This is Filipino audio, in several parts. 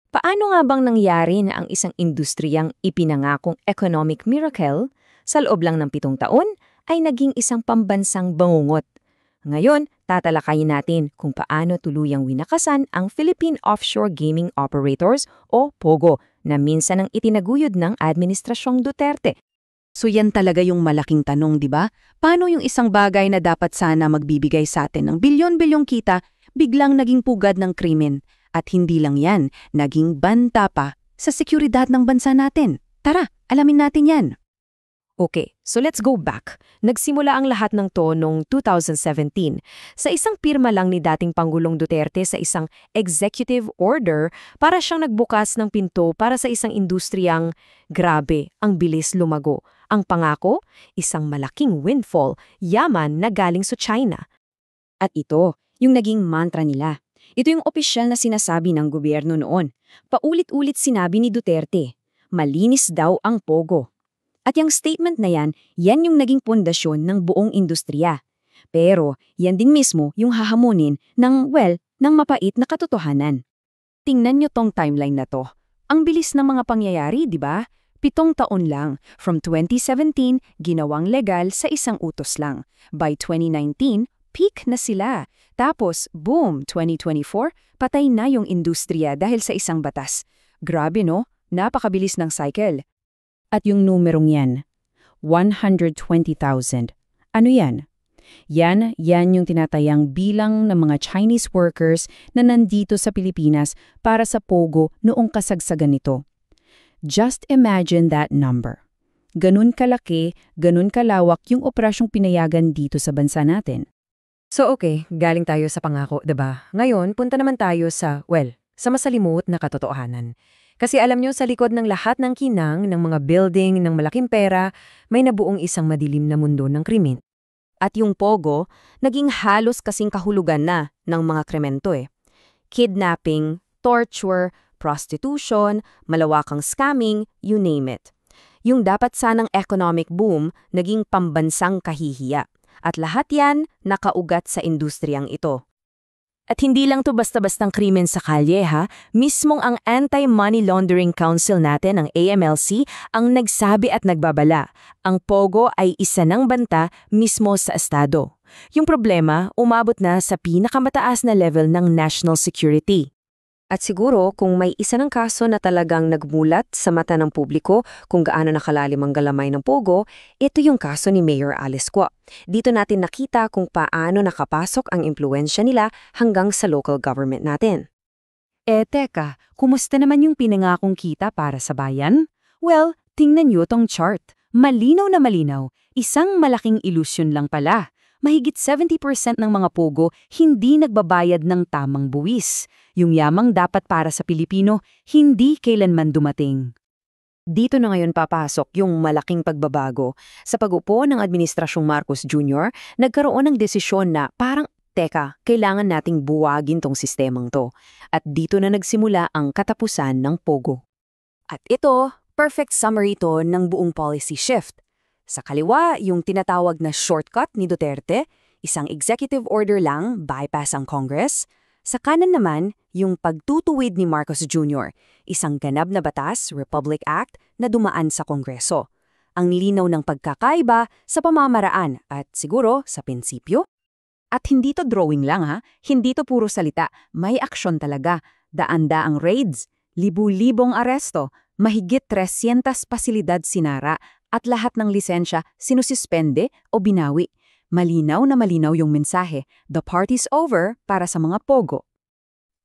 Paano nga bang nangyari na ang isang industriyang ipinangakong economic miracle sa loob lang ng 7 taon ay naging isang pambansang bangungot? Ngayon, tatalakayin natin kung paano tuluyang winakasan ang Philippine Offshore Gaming Operators o POGO na minsan ang itinaguyod ng Administrasyong Duterte. So yan talaga yung malaking tanong, di ba? Paano yung isang bagay na dapat sana magbibigay sa atin ng bilyon-bilyong kita, biglang naging pugad ng krimen? At hindi lang yan, naging banta pa sa seguridad ng bansa natin. Tara, alamin natin yan. Okay, so let's go back. Nagsimula ang lahat ng to noong 2017 sa isang pirma lang ni dating Pangulong Duterte sa isang executive order para siyang nagbukas ng pinto para sa isang industriyang grabe, ang bilis lumago. Ang pangako, isang malaking windfall, yaman na galing sa China. At ito, yung naging mantra nila. Ito yung opisyal na sinasabi ng gobyerno noon. Paulit-ulit sinabi ni Duterte, malinis daw ang POGO. At yung statement na yan yung naging pundasyon ng buong industriya. Pero yan din mismo yung hahamunin ng mapait na katotohanan. Tingnan nyo tong timeline na to. Ang bilis ng mga pangyayari, di ba? 7 taon lang. From 2017, ginawang legal sa isang utos lang. By 2019, peak na sila. Tapos, boom, 2024, patay na yung industriya dahil sa isang batas. Grabe no? Napakabilis ng cycle. At yung numerong yan, 120,000. Ano yan? Yan yung tinatayang bilang ng mga Chinese workers na nandito sa Pilipinas para sa POGO noong kasagsagan nito. Just imagine that number. Ganun kalaki, ganun kalawak yung operasyong pinayagan dito sa bansa natin. So okay, galing tayo sa pangako, 'di ba? Ngayon, punta naman tayo sa masalimuot na katotohanan. Kasi alam nyo, sa likod ng lahat ng kinang, ng mga building, ng malaking pera, may nabuong isang madilim na mundo ng krimen. At yung POGO, naging halos kasing kahulugan na ng mga kremento Kidnapping, torture, prostitution, malawakang scamming, you name it. Yung dapat sanang economic boom, naging pambansang kahihiya. At lahat yan nakaugat sa industriyang ito. At hindi lang to basta-bastang krimen sa kalye ha, mismong ang Anti-Money Laundering Council natin, ang AMLC, ang nagsabi at nagbabala. Ang POGO ay isa ng banta mismo sa estado. Yung problema, umabot na sa pinakamataas na level ng national security. At siguro kung may isa ng kaso na talagang nagmulat sa mata ng publiko kung gaano nakalalim ang galamay ng POGO, ito yung kaso ni Mayor Alice Guo. Dito natin nakita kung paano nakapasok ang impluensya nila hanggang sa local government natin. Teka, kumusta naman yung pinangakong kita para sa bayan? Well, tingnan nyo tong chart. Malinaw na malinaw. Isang malaking ilusyon lang pala. Mahigit 70% ng mga POGO hindi nagbabayad ng tamang buwis. Yung yamang dapat para sa Pilipino, hindi kailanman dumating. Dito na ngayon papasok yung malaking pagbabago. Sa pag-upo ng Administrasyong Marcos Jr., nagkaroon ng desisyon na parang, teka, kailangan nating buwagin tong sistemang to. At dito na nagsimula ang katapusan ng POGO. At ito, perfect summary to ng buong policy shift. Sa kaliwa, yung tinatawag na shortcut ni Duterte, isang executive order lang, bypass ang Congress. Sa kanan naman, yung pagtutuwid ni Marcos Jr., isang ganap na batas, Republic Act, na dumaan sa Kongreso. Ang linaw ng pagkakaiba sa pamamaraan at siguro sa prinsipyo. At hindi to drawing lang ha, hindi to puro salita, may aksyon talaga. Daan-daang raids, libu-libong aresto, mahigit 300 pasilidad sinara, at lahat ng lisensya sinususpende o binawi. Malinaw na malinaw yung mensahe, the party's over para sa mga POGO.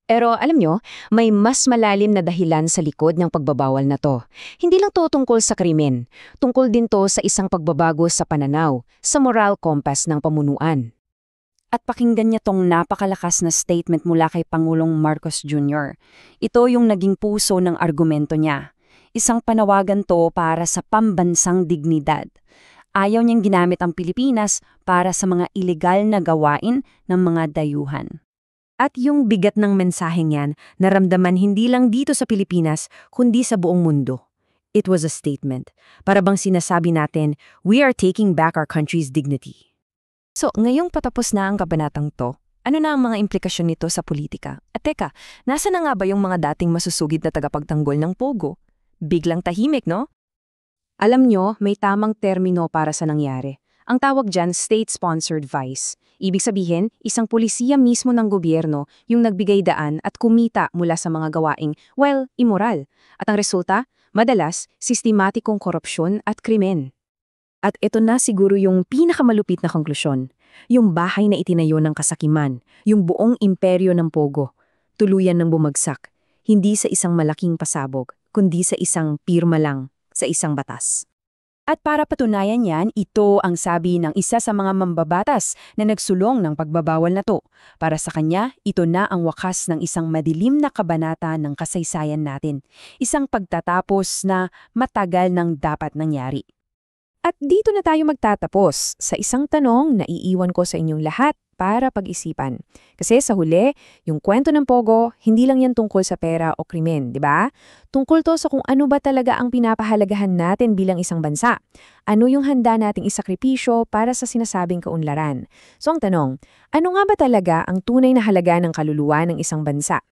Pero alam nyo, may mas malalim na dahilan sa likod ng pagbabawal na to. Hindi lang to tungkol sa krimen, tungkol din to sa isang pagbabago sa pananaw, sa moral compass ng pamunuan. At pakinggan niya tong napakalakas na statement mula kay Pangulong Marcos Jr. Ito yung naging puso ng argumento niya. Isang panawagan to para sa pambansang dignidad. Ayaw niyang ginamit ang Pilipinas para sa mga ilegal na gawain ng mga dayuhan. At yung bigat ng mensaheng yan, naramdaman hindi lang dito sa Pilipinas, kundi sa buong mundo. It was a statement. Para bang sinasabi natin, we are taking back our country's dignity. So, ngayong patapos na ang kabanatang to, Ano na ang mga implikasyon nito sa politika? At teka, nasa na nga ba yung mga dating masusugid na tagapagtanggol ng Pogo? Biglang tahimik, no? Alam nyo, may tamang termino para sa nangyari. Ang tawag dyan, state-sponsored vice. Ibig sabihin, isang pulisiya mismo ng gobyerno yung nagbigay daan at kumita mula sa mga gawaing, well, immoral. At ang resulta, madalas, sistematikong korupsyon at krimen. At ito na siguro yung pinakamalupit na konklusyon. Yung bahay na itinayo ng kasakiman, yung buong imperyo ng Pogo, tuluyan ng bumagsak, hindi sa isang malaking pasabog, kundi sa isang pirma lang, sa isang batas. At para patunayan yan, ito ang sabi ng isa sa mga mambabatas na nagsulong ng pagbabawal na to. Para sa kanya, ito na ang wakas ng isang madilim na kabanata ng kasaysayan natin. Isang pagtatapos na matagal nang dapat nangyari. At dito na tayo magtatapos sa isang tanong na iiwan ko sa inyong lahat para pag-isipan. Kasi sa huli, yung kwento ng Pogo, hindi lang yan tungkol sa pera o krimen, di ba? Tungkol to sa kung ano ba talaga ang pinapahalagahan natin bilang isang bansa. Ano yung handa nating isakripisyo para sa sinasabing kaunlaran. So ang tanong, ano nga ba talaga ang tunay na halaga ng kaluluwa ng isang bansa?